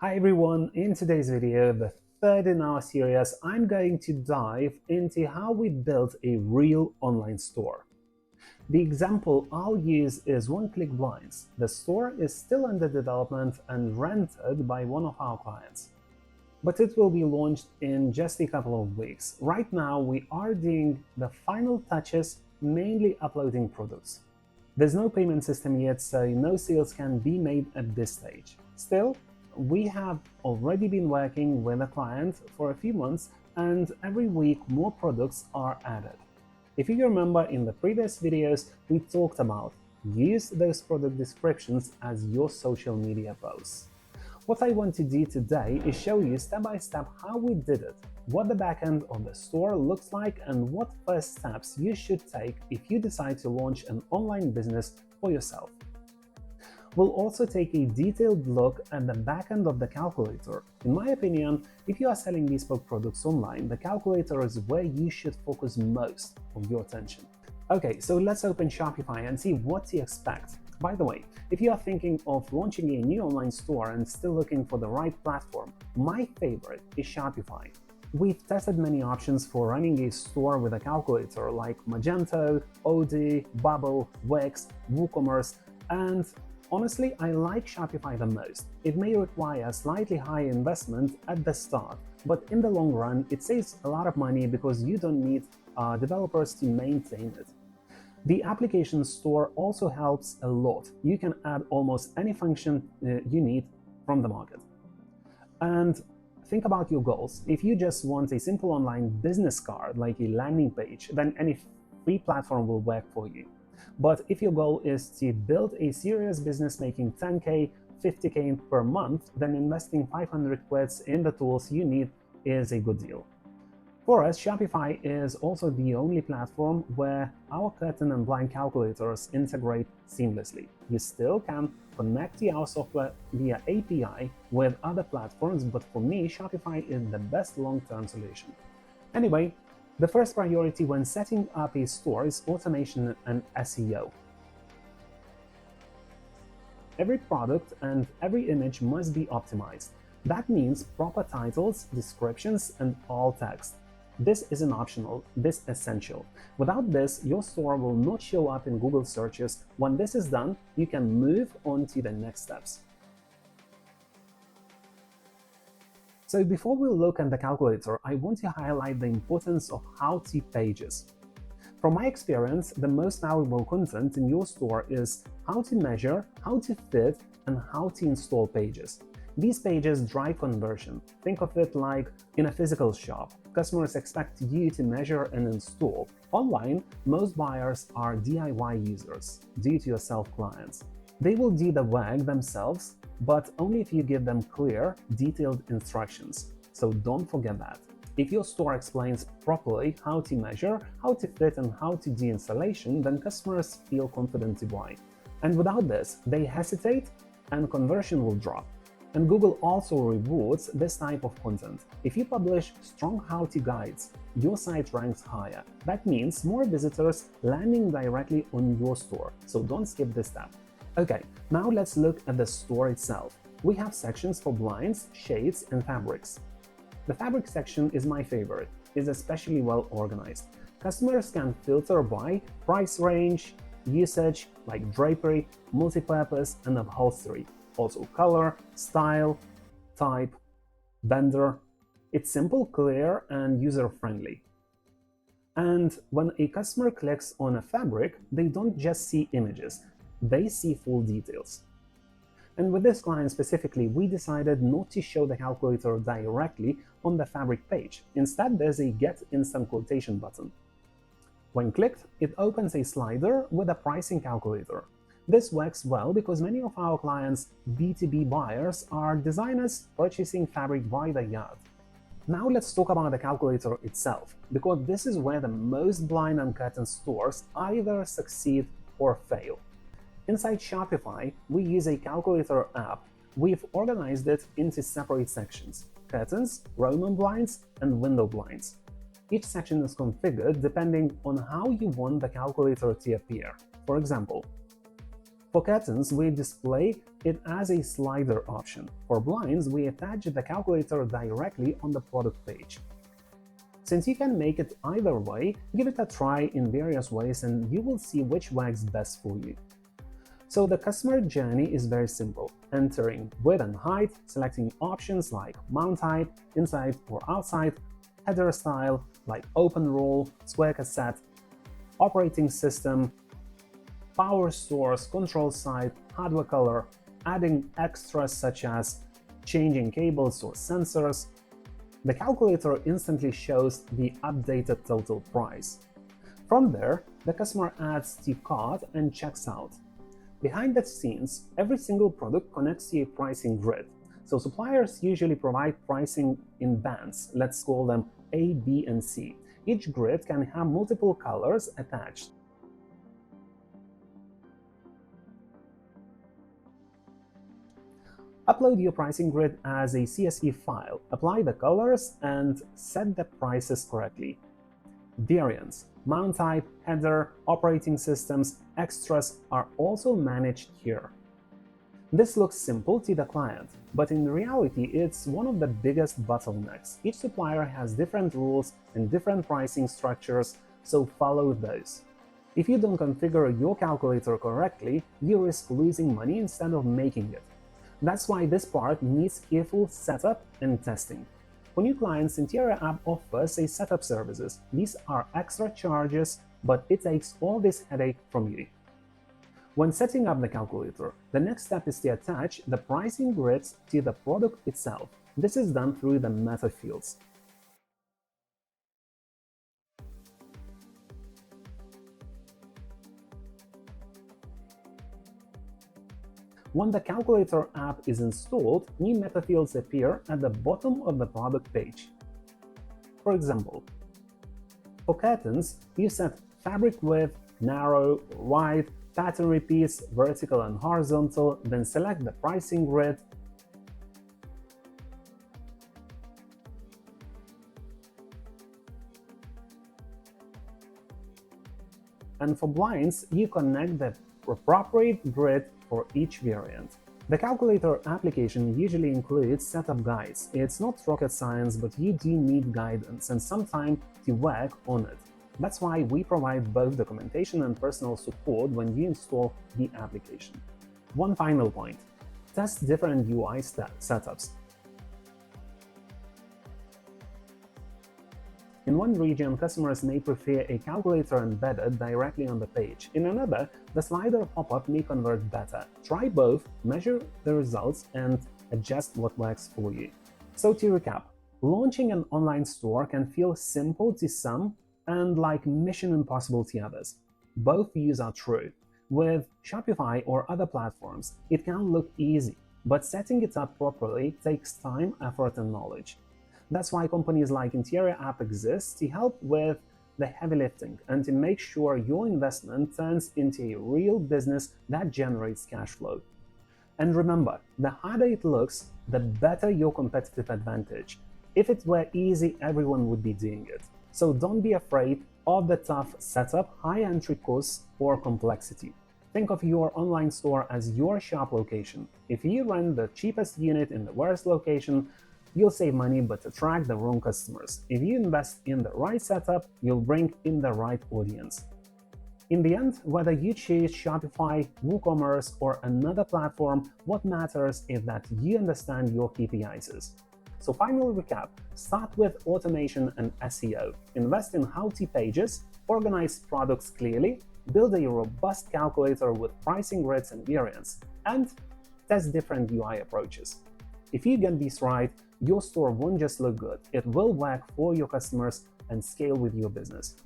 Hi everyone, in today's video, the third in our series, I'm going to dive into how we built a real online store. The example I'll use is One-Click Blinds. The store is still under development and rented by one of our clients, but it will be launched in just a couple of weeks. Right now, we are doing the final touches, mainly uploading products. There's no payment system yet, so no sales can be made at this stage. Still, we have already been working with a client for a few months, and every week more products are added. If you remember, in the previous videos, we talked about use those product descriptions as your social media posts. What I want to do today is show you step by step how we did it, what the backend of the store looks like, and what first steps you should take if you decide to launch an online business for yourself. We'll also take a detailed look at the backend of the calculator. In my opinion, if you are selling bespoke products online, the calculator is where you should focus most of your attention. Okay, so let's open Shopify and see what to expect. By the way, if you are thinking of launching a new online store and still looking for the right platform, my favorite is Shopify. We've tested many options for running a store with a calculator like Magento, Odoo, Bubble, Wix, WooCommerce, and honestly, I like Shopify the most. It may require a slightly high investment at the start, but in the long run, it saves a lot of money because you don't need developers to maintain it. The application store also helps a lot. You can add almost any function you need from the market. And think about your goals. If you just want a simple online business card like a landing page, then any free platform will work for you. But if your goal is to build a serious business making 10K, 50K per month, then investing 500 quids in the tools you need is a good deal. For us, Shopify is also the only platform where our curtain and blind calculators integrate seamlessly. You still can connect to our software via API with other platforms, but for me, Shopify is the best long-term solution. Anyway, the first priority when setting up a store is automation and SEO. Every product and every image must be optimized. That means proper titles, descriptions, and alt text. This isn't optional, this is essential. Without this, your store will not show up in Google searches. When this is done, you can move on to the next steps. So before we look at the calculator, I want to highlight the importance of how-to pages. From my experience, the most valuable content in your store is how to measure, how to fit, and how to install pages. These pages drive conversion. Think of it like in a physical shop. Customers expect you to measure and install. Online, most buyers are DIY users, do-it-yourself clients. They will do the work themselves, but only if you give them clear, detailed instructions. So don't forget that. If your store explains properly how to measure, how to fit, and how to do installation, then customers feel confident to buy. And without this, they hesitate and conversion will drop. And Google also rewards this type of content. If you publish strong how-to guides, your site ranks higher. That means more visitors landing directly on your store. So don't skip this step. Okay, now let's look at the store itself. We have sections for blinds, shades, and fabrics. The fabric section is my favorite. It's especially well organized. Customers can filter by price range, usage like drapery, multi-purpose, and upholstery. Also color, style, type, vendor. It's simple, clear, and user-friendly. And when a customer clicks on a fabric, they don't just see images, they see full details. And with this client specifically, we decided not to show the calculator directly on the fabric page. Instead, there's a Get Instant Quotation button. When clicked, it opens a slider with a pricing calculator. This works well because many of our clients' B2B buyers are designers purchasing fabric by the yard. Now let's talk about the calculator itself, because this is where the most blind and curtain stores either succeed or fail. Inside Shopify, we use a calculator app. We've organized it into separate sections: curtains, Roman blinds, and window blinds. Each section is configured depending on how you want the calculator to appear. For example, For curtains, we display it as a slider option. For blinds, we attach the calculator directly on the product page. Since you can make it either way, give it a try in various ways and you will see which works best for you. So the customer journey is very simple, entering width and height, selecting options like mount type, inside or outside, header style like open roll, square cassette, operating system, power source, control site, hardware color, adding extras such as changing cables or sensors. The calculator instantly shows the updated total price. From there, the customer adds to cart and checks out. Behind the scenes, every single product connects to a pricing grid. So suppliers usually provide pricing in bands, let's call them A, B, and C. Each grid can have multiple colors attached. Upload your pricing grid as a CSV file, apply the colors, and set the prices correctly. Variants, mount type, header, operating systems, extras are also managed here. This looks simple to the client, but in reality it's one of the biggest bottlenecks. Each supplier has different rules and different pricing structures, so follow those. If you don't configure your calculator correctly, you risk losing money instead of making it. That's why this part needs careful setup and testing. For new clients, Interior App offers a setup services. These are extra charges, but it takes all this headache from you. When setting up the calculator, the next step is to attach the pricing grids to the product itself. This is done through the meta fields. When the calculator app is installed, new meta fields appear at the bottom of the product page. For example, for curtains, you set fabric width, narrow, wide, pattern repeats, vertical and horizontal, then select the pricing grid. And for blinds, you connect the appropriate grid for each variant. The calculator application usually includes setup guides. It's not rocket science, but you do need guidance and some time to work on it. That's why we provide both documentation and personal support when you install the application. One final point: test different UI setups. In one region, customers may prefer a calculator embedded directly on the page. In another, the slider pop-up may convert better. Try both, measure the results, and adjust what works for you. So to recap, launching an online store can feel simple to some and like mission impossible to others. Both views are true. With Shopify or other platforms, it can look easy, but setting it up properly takes time, effort, and knowledge. That's why companies like Interior App exist to help with the heavy lifting and to make sure your investment turns into a real business that generates cash flow. And remember, the harder it looks, the better your competitive advantage. If it were easy, everyone would be doing it. So don't be afraid of the tough setup, high entry costs, or complexity. Think of your online store as your shop location. If you rent the cheapest unit in the worst location, you'll save money but attract the wrong customers. If you invest in the right setup, you'll bring in the right audience. In the end, whether you choose Shopify, WooCommerce, or another platform, what matters is that you understand your KPIs. So final recap, start with automation and SEO. Invest in how-to pages, organize products clearly, build a robust calculator with pricing grids and variants, and test different UI approaches. If you get these right, your store won't just look good, it will work for your customers and scale with your business.